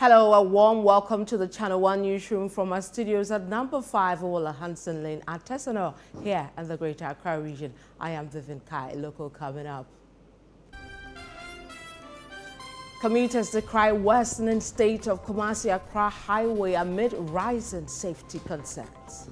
Hello, a warm welcome to the Channel One Newsroom from our studios at number 5 Ola Hansen Lane at Tesano here in the Greater Accra region. I am Vivian Kai, local coming up. Commuters decry worsening state of Kumasi Accra Highway amid rising safety concerns.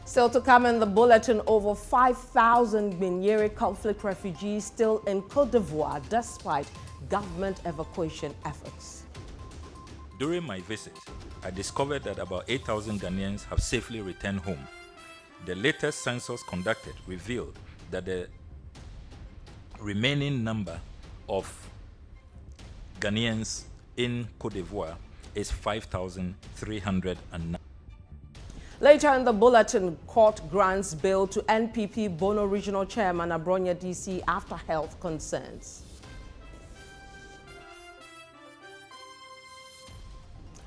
Still to come in the bulletin, over 5,000 Guinea conflict refugees still in Côte d'Ivoire despite government evacuation efforts. During my visit, I discovered that about 8,000 Ghanaians have safely returned home. The latest census conducted revealed that the remaining number of Ghanaians in Côte d'Ivoire is 5,309. Later in the bulletin, court grants bail to NPP Bono Regional Chairman Abronya DC after health concerns.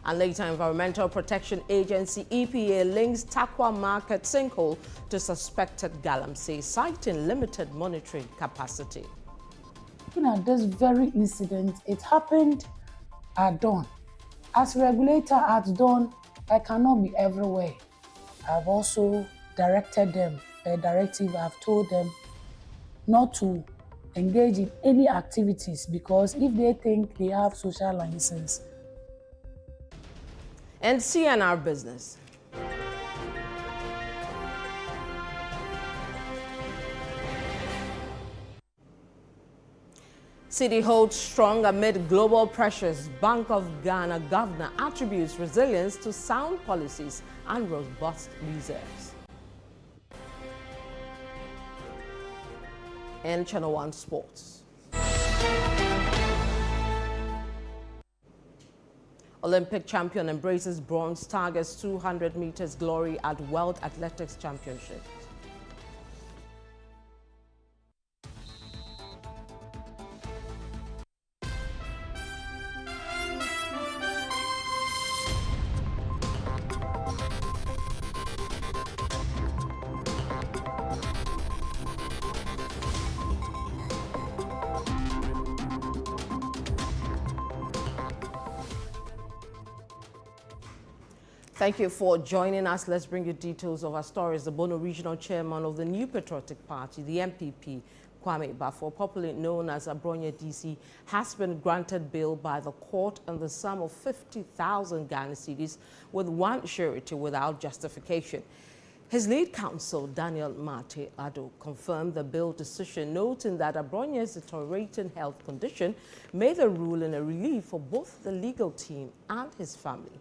And later, Environmental Protection Agency EPA links Takwa Market sinkhole to suspected galamsey, citing limited monitoring capacity. At this very incident, it happened at dawn. As regulator at dawn, I cannot be everywhere. I've also directed them, a directive, I've told them not to engage in any activities because if they think they have social license. And CNR business. City holds strong amid global pressures. Bank of Ghana governor attributes resilience to sound policies and robust reserves. And Channel One Sports. Olympic champion embraces bronze, targets 200 meters glory at World Athletics Championship. Thank you for joining us. Let's bring you details of our stories. The Bono Regional Chairman of the New Patriotic Party, the MPP, Kwame Bafo, popularly known as Abronya DC, has been granted bail by the court in the sum of 50,000 Ghana cedis with one surety without justification. His lead counsel, Daniel Mate Ado, confirmed the bail decision, noting that Abronya's deteriorating health condition made the ruling a relief for both the legal team and his family.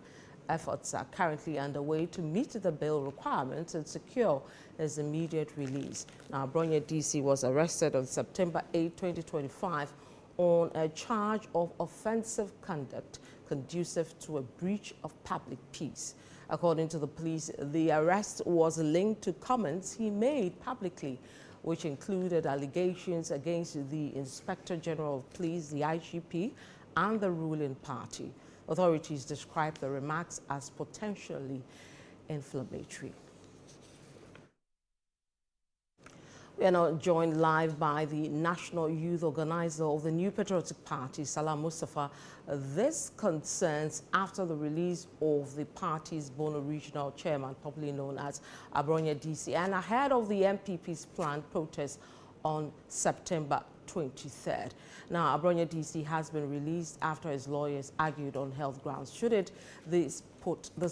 Efforts are currently underway to meet the bail requirements and secure his immediate release. Now, Abronya DC was arrested on September 8, 2025 on a charge of offensive conduct conducive to a breach of public peace. According to the police, the arrest was linked to comments he made publicly, which included allegations against the Inspector General of Police, the IGP, and the ruling party. Authorities describe the remarks as potentially inflammatory. We are now joined live by the National Youth Organizer of the New Patriotic Party, Salah Mustafa. This concerns after the release of the party's Bono Regional Chairman, popularly known as Abronya DC, and ahead of the MPP's planned protest on September 23rd. Now, Abronya DC has been released after his lawyers argued on health grounds. Should this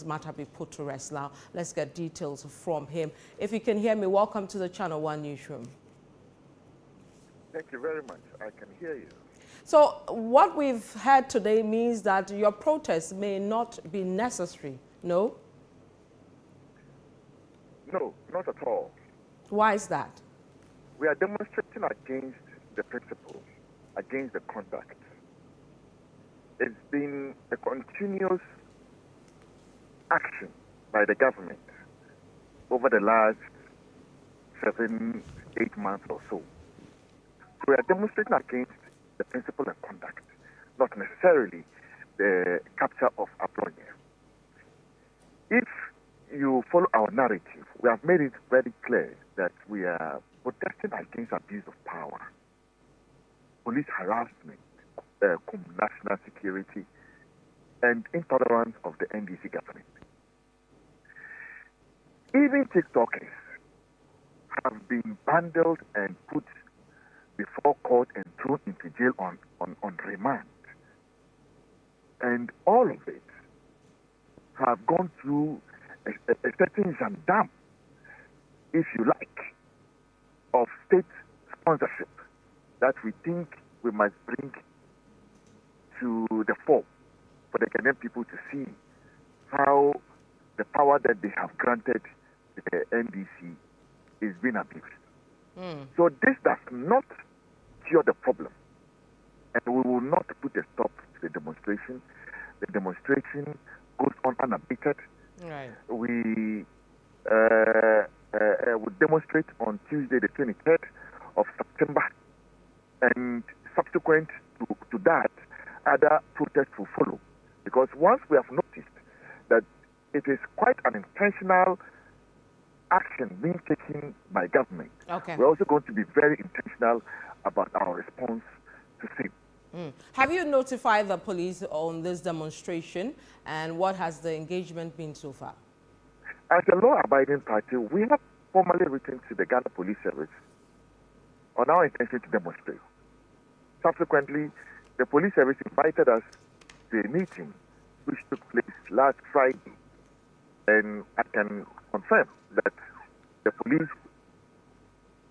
matter be put to rest now? Let's get details from him. If you can hear me, welcome to the Channel One Newsroom. Thank you very much. I can hear you. So what we've heard today means that your protest may not be necessary, no? No, not at all. Why is that? We are demonstrating against the principle, against the conduct. It's been a continuous action by the government over the last 7, 8 months or so. We are demonstrating against the principle and conduct, not necessarily the capture of Abronya. If you follow our narrative, we have made it very clear that we are protesting against abuse of power, police harassment, national security, and intolerance of the NDC government. Even TikTokers have been bundled and put before court and thrown into jail on remand. And all of it have gone through a certain gendarme, if you like, of state sponsorship that we think we must bring to the fore for the Ghanaian people to see how the power that they have granted the NDC is being abused. So this does not cure the problem, and we will not put a stop to the demonstration. The demonstration goes on unabated. Right. We will demonstrate on Tuesday, the 23rd of September, and subsequent to that, other protests will follow. Because once we have noticed that it is quite an intentional action being taken by government, we're also going to be very intentional about our response to same. Have you notified the police on this demonstration, and what has the engagement been so far? As a law-abiding party, we have formally written to the Ghana Police Service on our intention to demonstrate. Subsequently, the police service invited us to a meeting which took place last Friday, and I can confirm that the police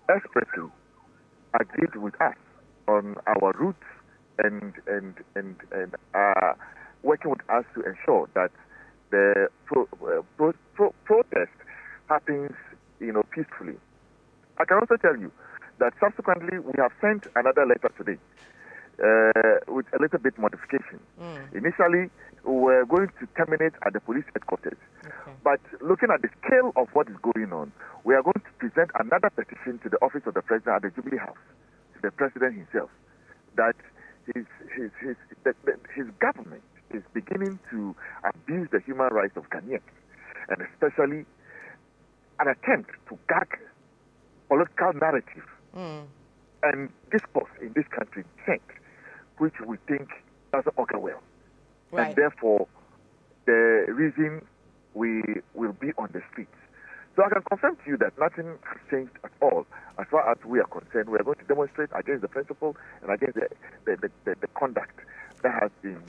expressly agreed with us on our route and working with us to ensure that the protest happens, peacefully. I can also tell you that subsequently we have sent another letter today with a little bit modification. Initially, we were going to terminate at the police headquarters. But looking at the scale of what is going on, we are going to present another petition to the office of the president at the Jubilee House, to the president himself, that his government is beginning to abuse the human rights of Ghanaians, and especially an attempt to gag political narrative and discourse in this country, which we think doesn't augur well. Right. And therefore, the reason we will be on the streets. So I can confirm to you that nothing has changed at all as far as we are concerned. We are going to demonstrate against the principle and against the conduct that has been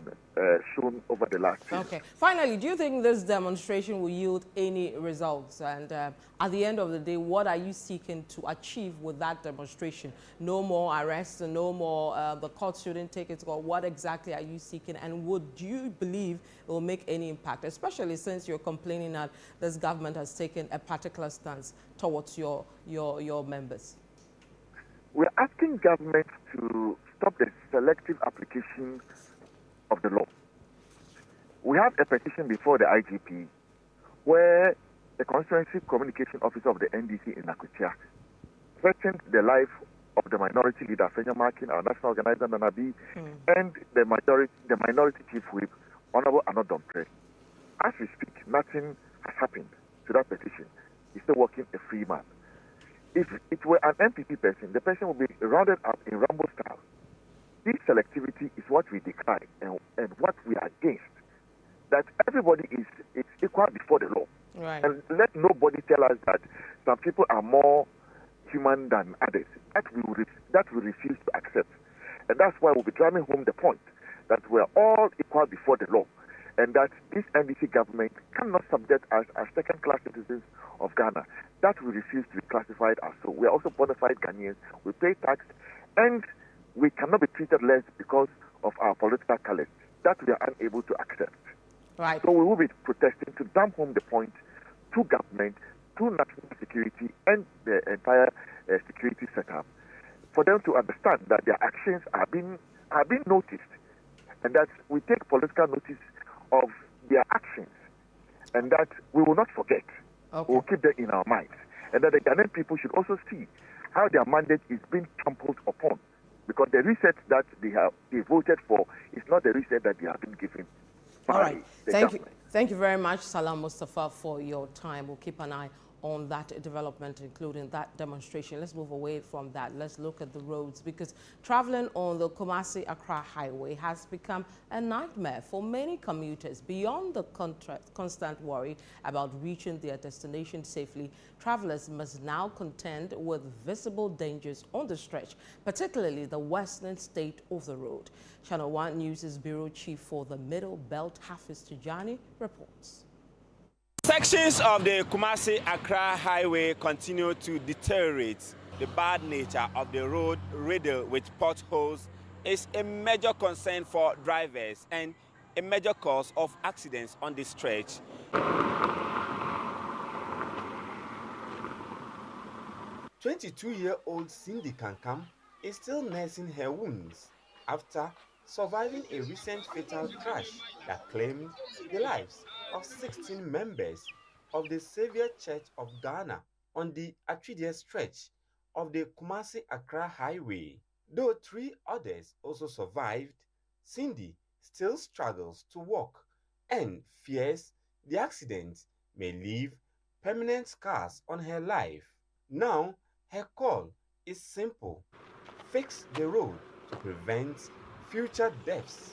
shown over the last year. Okay. Finally, do you think this demonstration will yield any results? And at the end of the day, what are you seeking to achieve with that demonstration? No more arrests, no more, the court shouldn't take it to court. What exactly are you seeking? And would you believe it will make any impact, especially since you're complaining that this government has taken a particular stance towards your members? We're asking government to stop the selective application of the law. We have a petition before the IGP where the Constituency Communication Officer of the NDC in Akutia threatened the life of the minority leader, Fenya Markin, our national organizer, Nanabi, and the minority chief whip, Honorable Anodom Pre. As we speak, nothing has happened to that petition. He's still working a free man. If it were an MPP person, the person would be rounded up in Rambo style. This selectivity is what we decry and what we are against. That everybody is equal before the law. Right. And let nobody tell us that some people are more human than others. That we refuse to accept. And that's why we'll be driving home the point that we're all equal before the law. And that this NDC government cannot subject us as second-class citizens of Ghana. That we refuse to be classified as so. We are also bona fide Ghanaians. We pay tax, and we cannot be treated less because of our political colors. That we are unable to accept. Right. So we will be protesting to dump home the point to government, to national security, and the entire security setup, for them to understand that their actions are being noticed, and that we take political notice of their actions, and that we will not forget Okay. We'll keep that in our minds. And that the Ghanaian people should also see how their mandate is being trampled upon. Because the reset that they voted for is not the reset that they have been given by All right. the Thank you. government. Thank you very much, Salam Mustafa, for your time. We'll keep an eye on that development, including that demonstration. Let's move away from that. Let's look at the roads, because traveling on the Kumasi-Accra highway has become a nightmare for many commuters. Beyond the constant worry about reaching their destination safely, travelers must now contend with visible dangers on the stretch, particularly the western state of the road. ChannelOne News' Bureau Chief for the Middle Belt, Hafiz Tijani, reports. Sections of the Kumasi-Accra highway continue to deteriorate. The bad nature of the road, riddled with potholes, is a major concern for drivers and a major cause of accidents on this stretch. 22-year-old Cindy Kankam is still nursing her wounds after surviving a recent fatal crash that claimed the lives of 16 members of the Saviour Church of Ghana on the Atwedia stretch of the Kumasi-Accra highway. Though 3 others also survived, Cindy still struggles to walk and fears the accident may leave permanent scars on her life. Now, her call is simple: fix the road to prevent future deaths.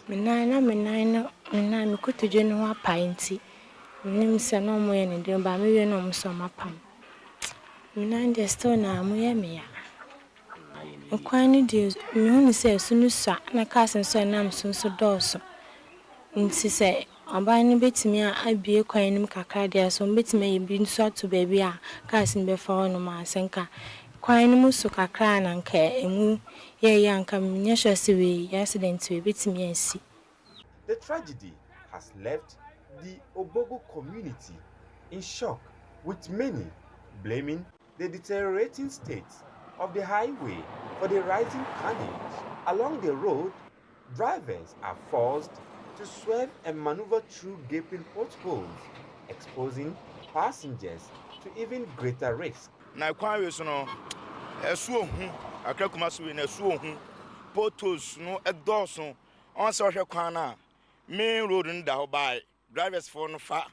Abani betimi abie kwan nim kakra dia so betimi bi nso to baby a cars ni befa hono ma senka kwan nim so kakra na nka emu ye yanka mnya hwese we accident we betimi asi. The tragedy has left the Obogo community in shock, with many blaming the deteriorating state of the highway for the rising carnage. Along the road, drivers are forced to swerve and maneuver through gaping potholes, exposing passengers to even greater risk. Na kwan we so no esuo hu Accra Kumasi we na esuo hu potholes no edoso on so hwe kwan na main road nda ho by drivers for no fa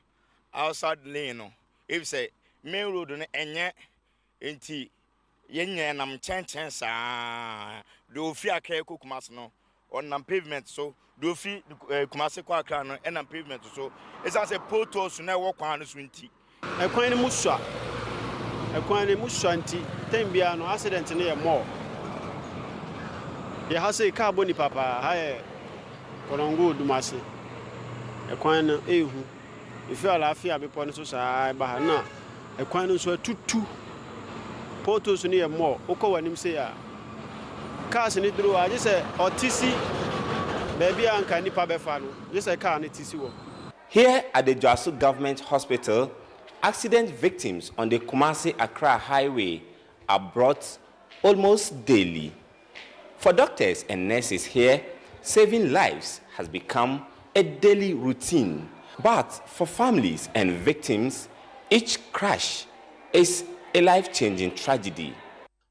outside lane no if say main road no enye enti yenye nam chen sa do fi Accra Kumasi no on nam pavement, so do fi Kumasi kwa Accra no and nam pavement, so it's as a potholes na wo kwan no so nti e kwan ni musua nti tem bia no accident ne ye more ye ha say car boni papa ha e kolongo dumase e kwan no ehu ifi alafia be pon so sa ba ha na e kwan no so atutu potholes ne ye more ukọ wanim say ya cars ni duro aje say otisi baby anka nipa be fa no je say car ni tisi wo. Here at the Joasu Government Hospital, accident victims on the Kumasi-Accra highway are brought almost daily. For doctors and nurses here, saving lives has become a daily routine. But for families and victims, each crash is a life-changing tragedy.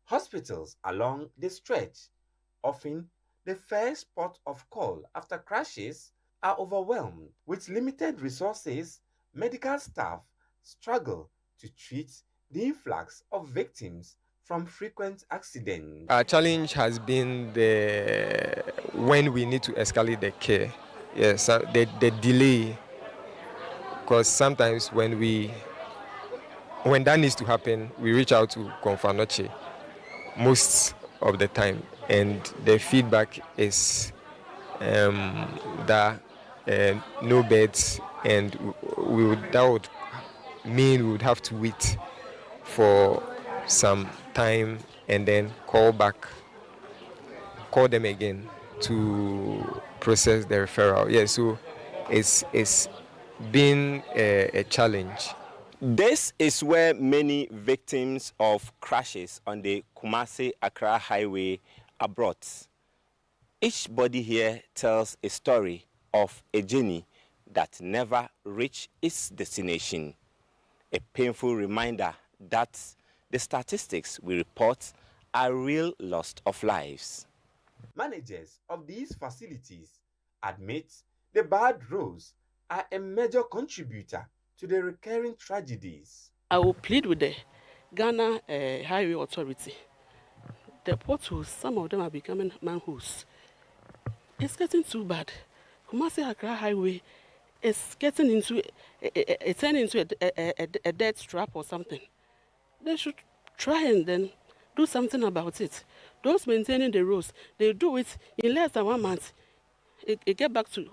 Hospitals along the stretch, often the first port of call after crashes, are overwhelmed. With limited resources, medical staff struggle to treat the influx of victims from frequent accidents. Our challenge has been when we need to escalate the care. Yes, the delay, because sometimes when that needs to happen, we reach out to Confanoche most of the time, and the feedback is that no beds, and that would mean we would have to wait for some time and then call them again to process the referral. Yeah, so it's been a challenge. This is where many victims of crashes on the Kumasi-Accra highway are brought. Each body here tells a story of a journey that never reached its destination. A painful reminder that the statistics we report are real loss of lives. Managers of these facilities admit the bad roads are a major contributor to the recurring tragedies. I will plead with the Ghana Highway Authority. The potholes, some of them are becoming manholes. It's getting too bad. Kumasi Accra Highway is getting into a death trap or something. They should try and then do something about it. Those maintaining the roads, they do it in less than 1 month. It get back to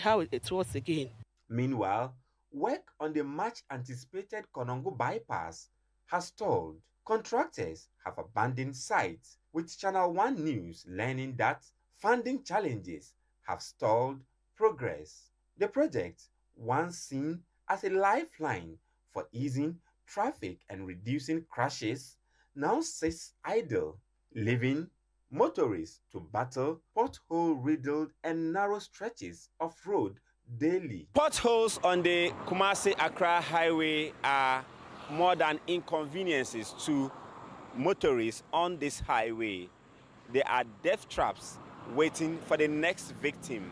how it was again. Meanwhile, work on the much anticipated Konongo bypass has stalled. Contractors have abandoned sites, with ChannelOne News learning that funding challenges have stalled progress. The project, once seen as a lifeline for easing traffic and reducing crashes, now sits idle, leaving motorists to battle pothole-riddled and narrow stretches of road daily. Potholes on the Kumasi-Accra Highway are more than inconveniences to motorists on this highway. They are death traps waiting for the next victim.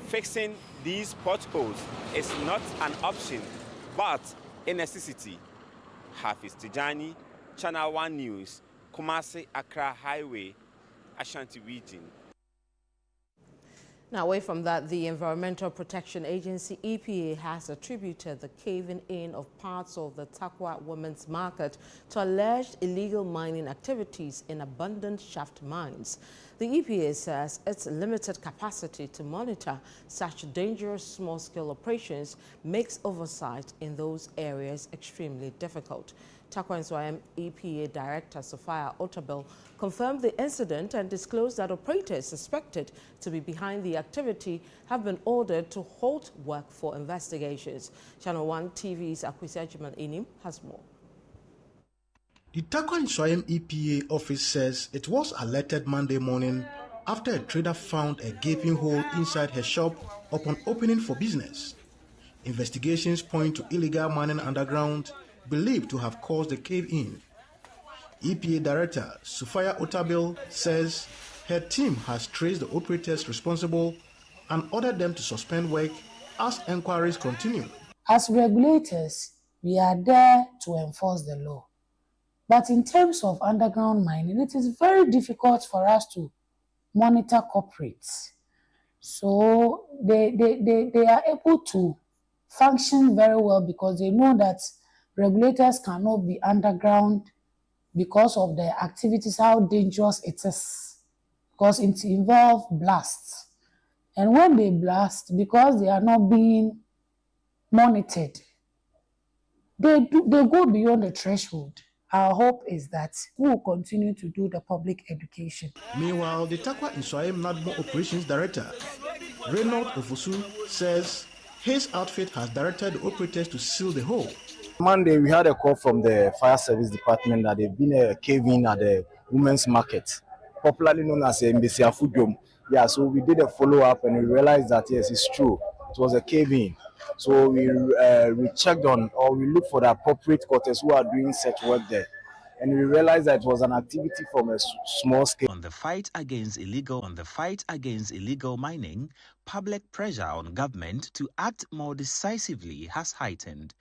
Fixing these potholes is not an option, but a necessity. Hafiz Tijani, ChannelOne News, Kumasi-Accra Highway, Ashanti Region. Now, away from that, the Environmental Protection Agency, EPA, has attributed the caving in of parts of the Takwa Women's Market to alleged illegal mining activities in abandoned shaft mines. The EPA says its limited capacity to monitor such dangerous small-scale operations makes oversight in those areas extremely difficult. Takwa Nswam EPA Director Sophia Otabel confirmed the incident and disclosed that operators suspected to be behind the activity have been ordered to halt work for investigations. ChannelOne TV's Akwesi Inim has more. The Takwa Nswam EPA office says it was alerted Monday morning after a trader found a gaping hole inside her shop upon opening for business. Investigations point to illegal mining underground, believed to have caused the cave-in. EPA Director Sophia Otabel says her team has traced the operators responsible and ordered them to suspend work as inquiries continue. As regulators, we are there to enforce the law. But in terms of underground mining, it is very difficult for us to monitor corporates. So they are able to function very well because they know that regulators cannot be underground because of the activities, how dangerous it is, because it involves blasts. And when they blast, because they are not being monitored, they go beyond the threshold. Our hope is that we will continue to do the public education. Meanwhile, the Takwa Nswam Nadmo Operations Director, Reynold Ofosu, says his outfit has directed the operators to seal the hole. Monday, we had a call from the fire service department that there've been a cave-in at the women's market, popularly known as a Mbesiafu Dome. Yeah, so we did a follow-up and we realized that yes, it's true. It was a cave-in. So we checked on, or we looked for the appropriate quarters who are doing such work there. And we realized that it was an activity from a small scale. On the fight against illegal mining, public pressure on government to act more decisively has heightened.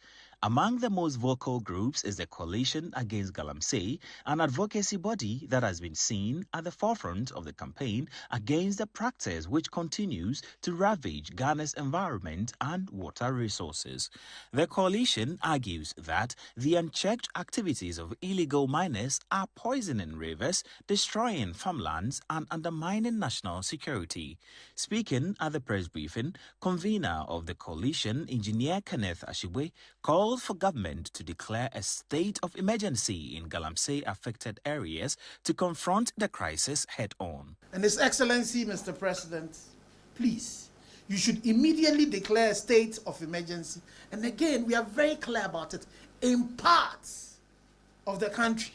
Among the most vocal groups is the Coalition Against Galamsey, an advocacy body that has been seen at the forefront of the campaign against the practice which continues to ravage Ghana's environment and water resources. The coalition argues that the unchecked activities of illegal miners are poisoning rivers, destroying farmlands, and undermining national security. Speaking at the press briefing, convener of the coalition, Engineer Kenneth Ashibwe, called for government to declare a state of emergency in Galamsey-affected areas to confront the crisis head-on. And His Excellency, Mr. President, please, you should immediately declare a state of emergency. And again, we are very clear about it. In parts of the country,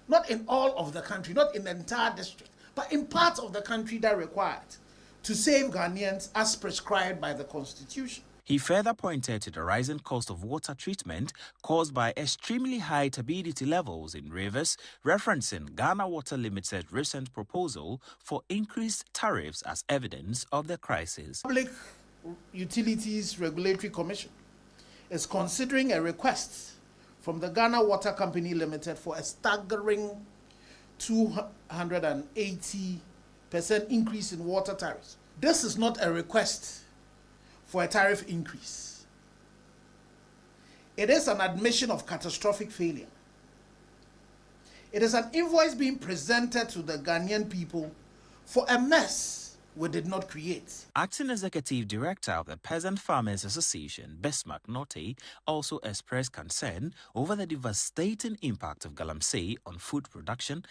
not in all of the country, not in the entire district, but in parts of the country that are required to save Ghanaians as prescribed by the Constitution. He further pointed to the rising cost of water treatment caused by extremely high turbidity levels in rivers, referencing Ghana Water Limited's recent proposal for increased tariffs as evidence of the crisis. Public Utilities Regulatory Commission is considering a request from the Ghana Water Company Limited for a staggering 280% increase in water tariffs. This is not a request for a tariff increase. It is an admission of catastrophic failure. It is an invoice being presented to the Ghanaian people for a mess we did not create. Acting Executive Director of the Peasant Farmers Association, Besmak Norte, also expressed concern over the devastating impact of galamsey on food production.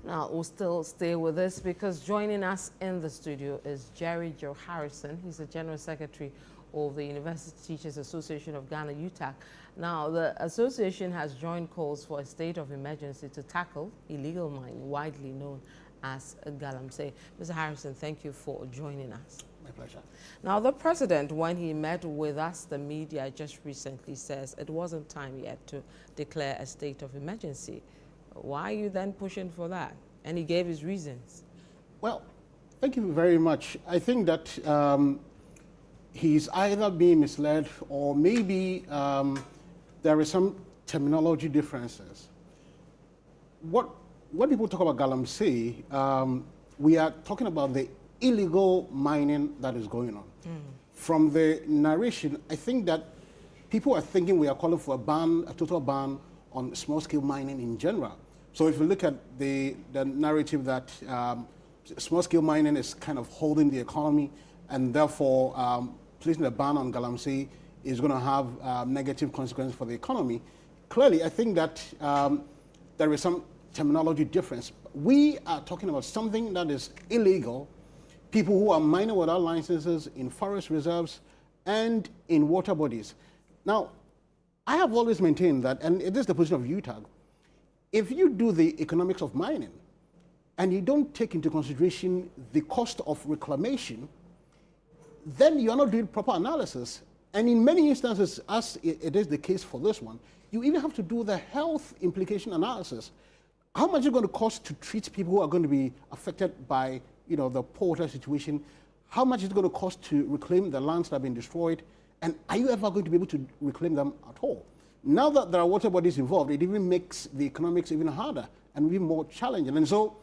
Now, we'll still stay with this because joining us in the studio is Jerry Joe Harrison. He's the General Secretary of the University Teachers Association of Ghana, UTAG. Now, the association has joined calls for a state of emergency to tackle illegal mining, widely known as galamsey. Mr. Harrison, thank you for joining us. My pleasure. Now, the president, when he met with us, the media, just recently says it wasn't time yet to declare a state of emergency. Why are you then pushing for that? And he gave his reasons. Well, thank you very much. I think that he's either being misled or maybe there is some terminology differences. When people talk about galamsey, we are talking about the illegal mining that is going on. From the narration, I think that people are thinking we are calling for a ban, a total ban on small-scale mining in general. So if you look at the narrative that small-scale mining is kind of holding the economy, and therefore placing a ban on galamsey is going to have negative consequences for the economy, clearly I think that there is some terminology difference. We are talking about something that is illegal, people who are mining without licenses in forest reserves and in water bodies. Now, I have always maintained that, and it is the position of UTAG, if you do the economics of mining and you don't take into consideration the cost of reclamation, then you're not doing proper analysis. And in many instances, as it is the case for this one, you even have to do the health implication analysis. How much is it going to cost to treat people who are going to be affected by, the poor water situation? How much is it going to cost to reclaim the lands that have been destroyed? And are you ever going to be able to reclaim them at all? Now that there are water bodies involved, it even makes the economics even harder and even more challenging. And so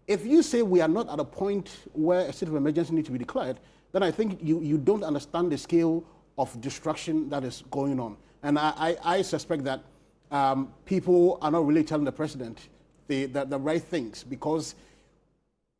if you say we are not at a point where a state of emergency needs to be declared, then I think you don't understand the scale of destruction that is going on. And I suspect that people are not really telling the president the right things, because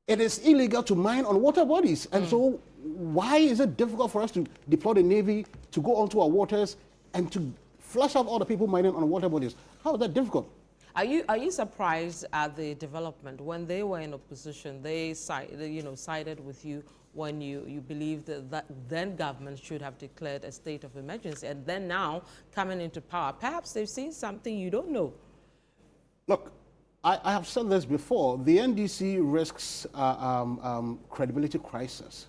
it is illegal to mine on water bodies. And so why is it difficult for us to deploy the Navy to go onto our waters and to flush out all the people mining on water bodies? How is that difficult? Are you surprised at the development? When they were in opposition, they sided with you when you believed that then government should have declared a state of emergency, and then now coming into power, perhaps they've seen something you don't know. Look, I have said this before. The NDC risks credibility crisis.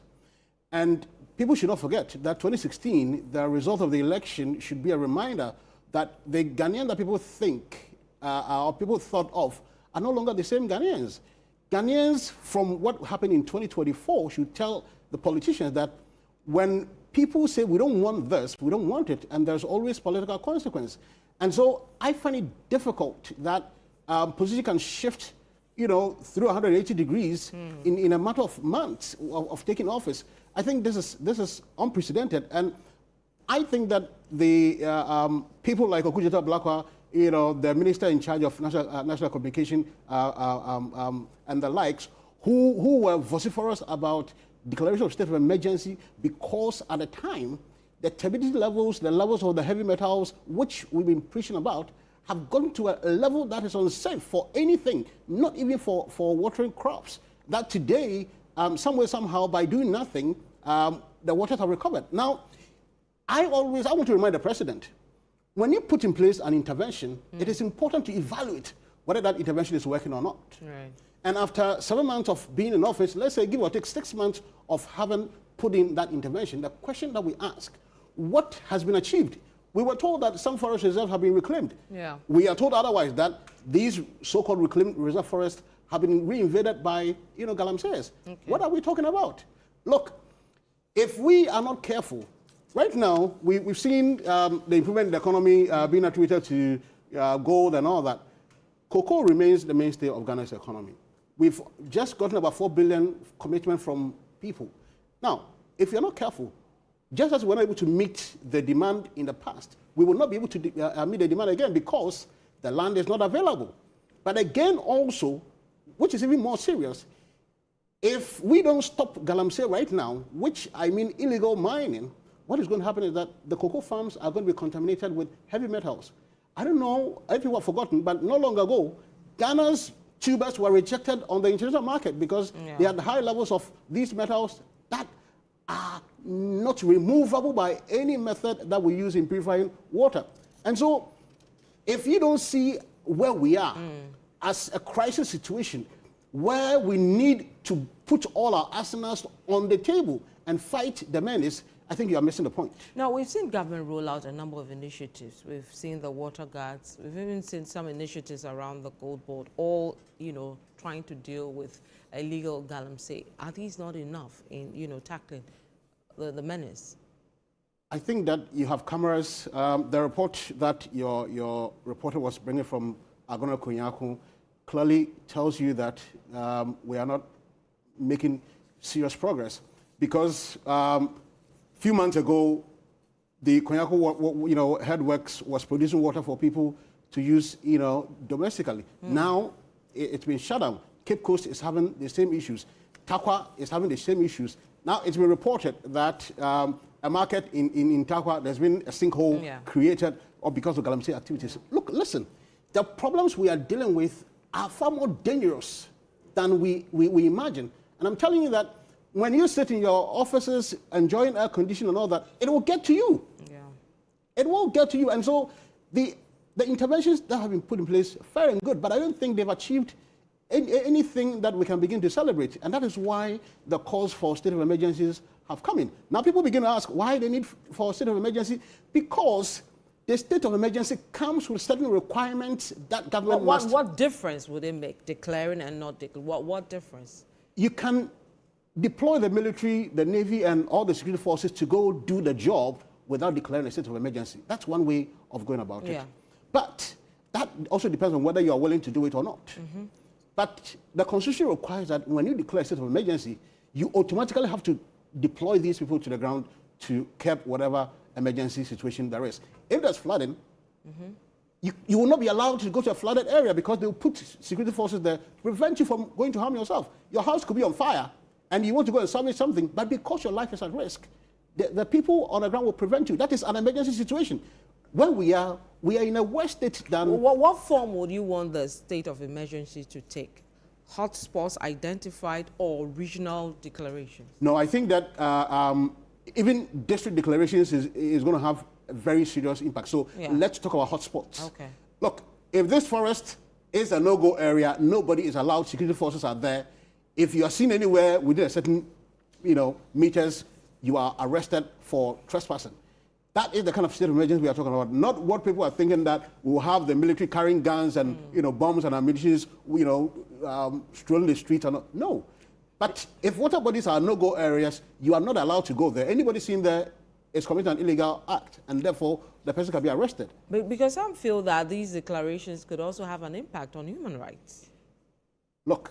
And people should not forget that 2016, the result of the election should be a reminder that the Ghanaian that people think or people thought of are no longer the same Ghanaians. Ghanaians, from what happened in 2024, should tell the politicians that when people say we don't want this, we don't want it, and there's always political consequence. And so I find it difficult that position can shift, through 180 degrees in a matter of months of taking office. I think this is unprecedented, and I think that the people like Okudzeto Blakwa, the minister in charge of national communication and the likes, who were vociferous about declaration of state of emergency because at the time the turbidity levels, the levels of the heavy metals, which we've been preaching about, have gone to a level that is unsafe for anything, not even for watering crops. That today, some way, somehow, by doing nothing, the waters have recovered. Now, I want to remind the president, when you put in place an intervention, it is important to evaluate whether that intervention is working or not. Right. And after 7 months of being in office, let's say give or take 6 months of having put in that intervention, the question that we ask, what has been achieved. We were told that some forest reserves have been reclaimed. Yeah. We are told otherwise, that these so-called reclaimed reserve forests have been reinvaded by, galamseys. Okay. What are we talking about? Look, if we are not careful, right now, we've seen the improvement in the economy being attributed to gold and all that. Cocoa remains the mainstay of Ghana's economy. We've just gotten about 4 billion commitment from people. Now, if you're not careful, just as we were not able to meet the demand in the past, we will not be able to meet the demand again because the land is not available. But again, also, which is even more serious, if we don't stop galamsey right now, which I mean illegal mining, what is going to happen is that the cocoa farms are going to be contaminated with heavy metals. I don't know if you have forgotten, but not long ago, Ghana's tubers were rejected on the international market because they had high levels of these metals that are not removable by any method that we use in purifying water. And so, if you don't see where we are as a crisis situation, where we need to put all our arsenals on the table and fight the menace, I think you are missing the point. Now, we've seen government roll out a number of initiatives. We've seen the water guards. We've even seen some initiatives around the gold board, all, trying to deal with illegal galamsey. Are these not enough in, tackling the menace? I think that you have cameras. The report that your reporter was bringing from Agona Kunyaku clearly tells you that we are not making serious progress because few months ago, the Konyaku, headworks was producing water for people to use, domestically. Now, it's been shut down. Cape Coast is having the same issues. Takwa is having the same issues. Now, it's been reported that a market in Takwa, there's been a sinkhole created because of galamsey activities. Look, listen, the problems we are dealing with are far more dangerous than we imagine. And I'm telling you that when you sit in your offices enjoying air conditioning and all that, it will get to you. Yeah. It will get to you. And so the interventions that have been put in place are fair and good, but I don't think they've achieved anything that we can begin to celebrate. And that is why the calls for state of emergencies have come in. Now people begin to ask why they need for a state of emergency, because the state of emergency comes with certain requirements that government must... What difference would it make, declaring and not declaring? What difference? You can deploy the military, the Navy, and all the security forces to go do the job without declaring a state of emergency. That's one way of going about it. But that also depends on whether you are willing to do it or not. But the Constitution requires that when you declare a state of emergency, you automatically have to deploy these people to the ground to curb whatever emergency situation there is. If there's flooding, you will not be allowed to go to a flooded area because they will put security forces there to prevent you from going to harm yourself. Your house could be on fire, and you want to go and salvage something, but because your life is at risk, the people on the ground will prevent you. That is an emergency situation. When we are in a worse state than... What form would you want the state of emergency to take? Hotspots identified or regional declarations? No, I think that even district declarations is going to have a very serious impact. So let's talk about hotspots. Okay. Look, if this forest is a no-go area, nobody is allowed, security forces are there. If you are seen anywhere within a certain, meters, you are arrested for trespassing. That is the kind of state of emergency we are talking about. Not what people are thinking that we'll have the military carrying guns and bombs and ammunition, strolling the streets. No. But if water bodies are no-go areas, you are not allowed to go there. Anybody seen there is committing an illegal act, and therefore the person can be arrested. But because some feel that these declarations could also have an impact on human rights. Look,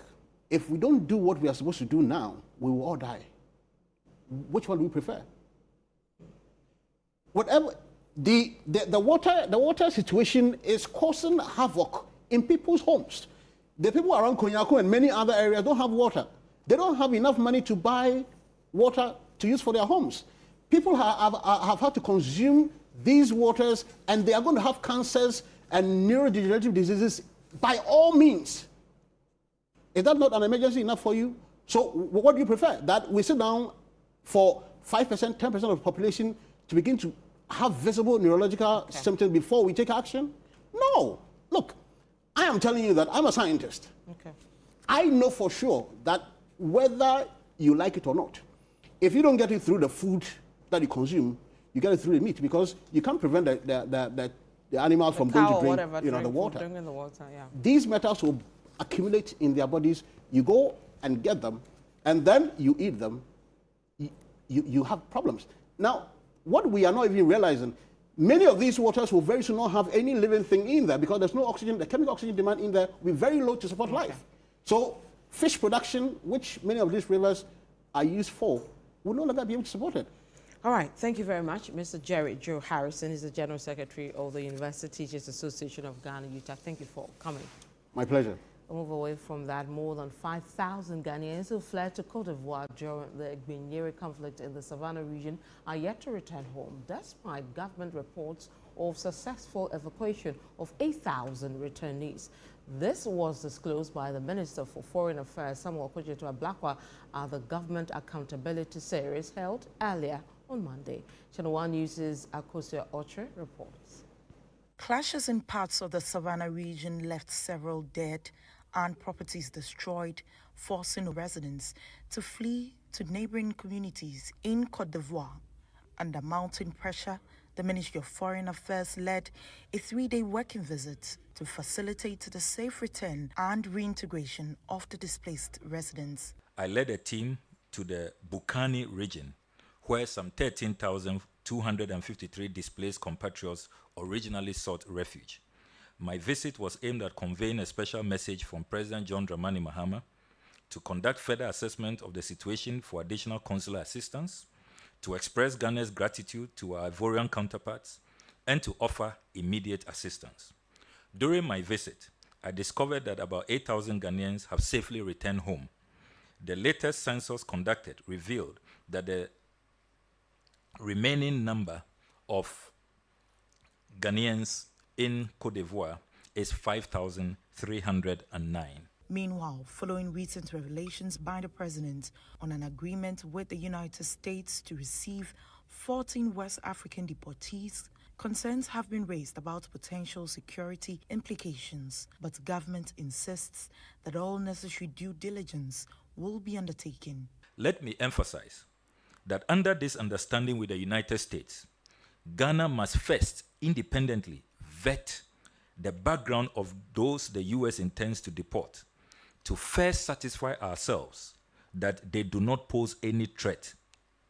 if we don't do what we are supposed to do now, we will all die. Which one do we prefer? Whatever the water situation is causing havoc in people's homes. The people around Konyaku and many other areas don't have water. They don't have enough money to buy water to use for their homes. People have had to consume these waters, and they are going to have cancers and neurodegenerative diseases by all means. Is that not an emergency enough for you? So what do you prefer? That we sit down for 5%, 10% of the population to begin to have visible neurological symptoms before we take action? No. Look, I am telling you that I'm a scientist. I know for sure that whether you like it or not, if you don't get it through the food that you consume, you get it through the meat, because you can't prevent the animals from going to drink, the water. Drinking the water, yeah. These metals will accumulate in their bodies. You go and get them, and then you eat them. You have problems. Now, what we are not even realizing, many of these waters will very soon not have any living thing in there, because there's no oxygen. The chemical oxygen demand in there will be very low to support life. So fish production, which many of these rivers are used for, will no longer be able to support it. All right, thank you very much. Mr. Jerry Joe Harrison is the General Secretary of the University Teachers Association of Ghana, Utah. Thank you for coming. My pleasure. We'll move away from that. More than 5,000 Ghanaians who fled to Cote d'Ivoire during the Gbenyere conflict in the Savannah region are yet to return home, despite government reports of successful evacuation of 8,000 returnees. This was disclosed by the Minister for Foreign Affairs, Samuel Okudzeto-Ablakwa, at the Government Accountability Series held earlier on Monday. ChannelOne News' Akosia Oche reports. Clashes in parts of the Savannah region left several dead and properties destroyed, forcing residents to flee to neighboring communities in Cote d'Ivoire. Under mounting pressure, the Ministry of Foreign Affairs led a 3-day working visit to facilitate the safe return and reintegration of the displaced residents. I led a team to the Bukani region, where some 13,253 displaced compatriots originally sought refuge. My visit was aimed at conveying a special message from President John Dramani Mahama to conduct further assessment of the situation for additional consular assistance, to express Ghana's gratitude to our Ivorian counterparts, and to offer immediate assistance. During my visit, I discovered that about 8,000 Ghanaians have safely returned home. The latest census conducted revealed that the remaining number of Ghanaians in Cote d'Ivoire is 5,309. Meanwhile, following recent revelations by the president on an agreement with the United States to receive 14 West African deportees, concerns have been raised about potential security implications, but government insists that all necessary due diligence will be undertaken. Let me emphasize that under this understanding with the United States, Ghana must first independently vet the background of those the U.S. intends to deport, to first satisfy ourselves that they do not pose any threat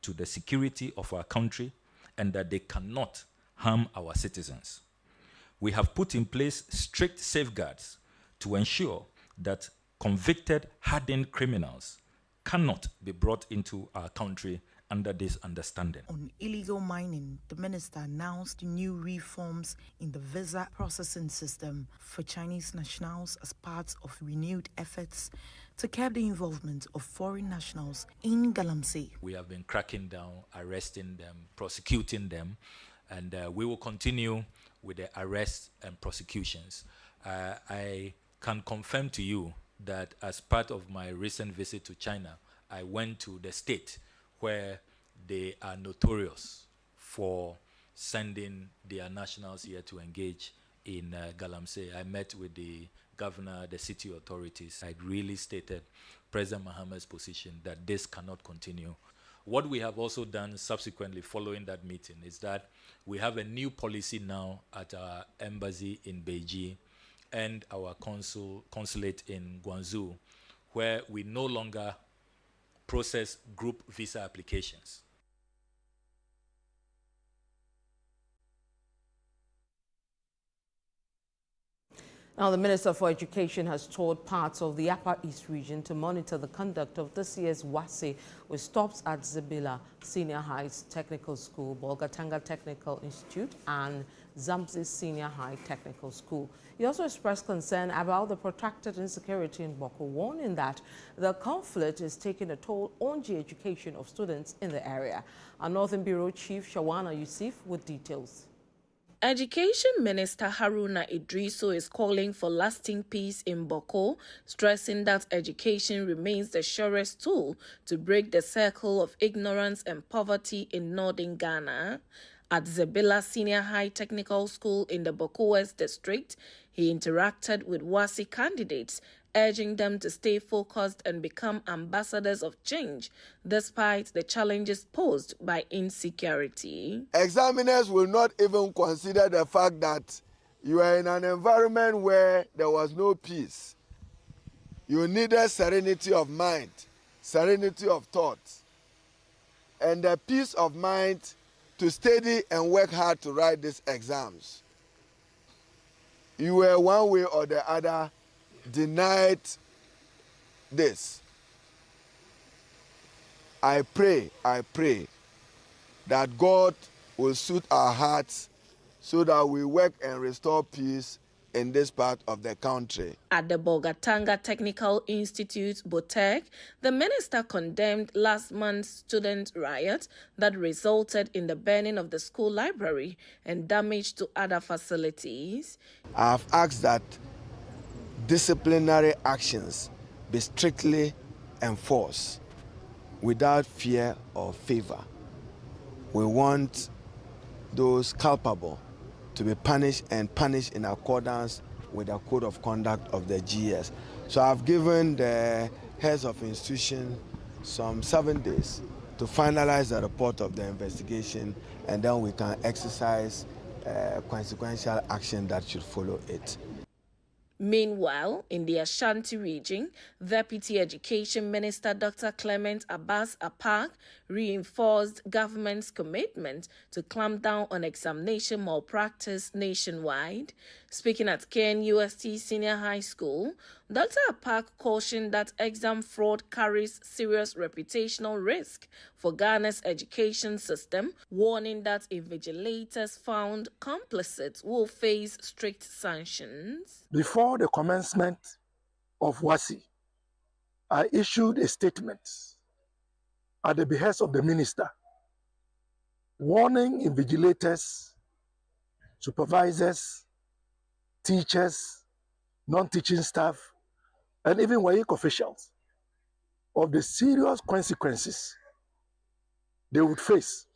to the security of our country and that they cannot harm our citizens. We have put in place strict safeguards to ensure that convicted, hardened criminals cannot be brought into our country under this understanding. On illegal mining, the minister announced new reforms in the visa processing system for Chinese nationals as part of renewed efforts to curb the involvement of foreign nationals in Galamsey. We have been cracking down, arresting them, prosecuting them, and we will continue with the arrests and prosecutions. I can confirm to you that as part of my recent visit to China, I went to the state where they are notorious for sending their nationals here to engage in Galamsey. I met with the governor, the city authorities. I really stated President Mahama's position that this cannot continue. What we have also done subsequently following that meeting is that we have a new policy now at our embassy in Beijing and our consulate in Guangzhou, where we no longer process group visa applications. Now, the Minister for Education has toured parts of the Upper East region to monitor the conduct of this year's WASE, with stops at Zebila Senior High Technical School, Bolgatanga Technical Institute, and Zamsi Senior High Technical School. He also expressed concern about the protracted insecurity in Boko, warning that the conflict is taking a toll on the education of students in the area. Our Northern Bureau Chief Shawana Yusuf with details. Education Minister Haruna Idriso is calling for lasting peace in Boko, stressing that education remains the surest tool to break the circle of ignorance and poverty in northern Ghana. At Zebila Senior High Technical School in the Boko West District, He interacted with WASI candidates, urging them to stay focused and become ambassadors of change, despite the challenges posed by insecurity. Examiners will not even consider the fact that you are in an environment where there was no peace. You needed serenity of mind, serenity of thought, and the peace of mind to study and work hard to write these exams. You were one way or the other denied this. I pray that God will suit our hearts so that we work and restore peace in this part of the country. At the Bolgatanga Technical Institute, Botek, the minister condemned last month's student riot that resulted in the burning of the school library and damage to other facilities. I have asked that disciplinary actions be strictly enforced without fear or favor. We want those culpable to be punished and punished in accordance with the code of conduct of the GS. So I've given the heads of institution some 7 days to finalize the report of the investigation, and then we can exercise consequential action that should follow it. Meanwhile, in the Ashanti region, Deputy Education Minister Dr. Clement Abbas Apak reinforced government's commitment to clamp down on examination malpractice nationwide. Speaking at KNUST Senior High School, Dr. Apak cautioned that exam fraud carries serious reputational risk for Ghana's education system, warning that invigilators found complicit will face strict sanctions. Before the commencement of WASI, I issued a statement at the behest of the minister, warning invigilators, supervisors, teachers, non-teaching staff, and even WAEC officials of the serious consequences they would face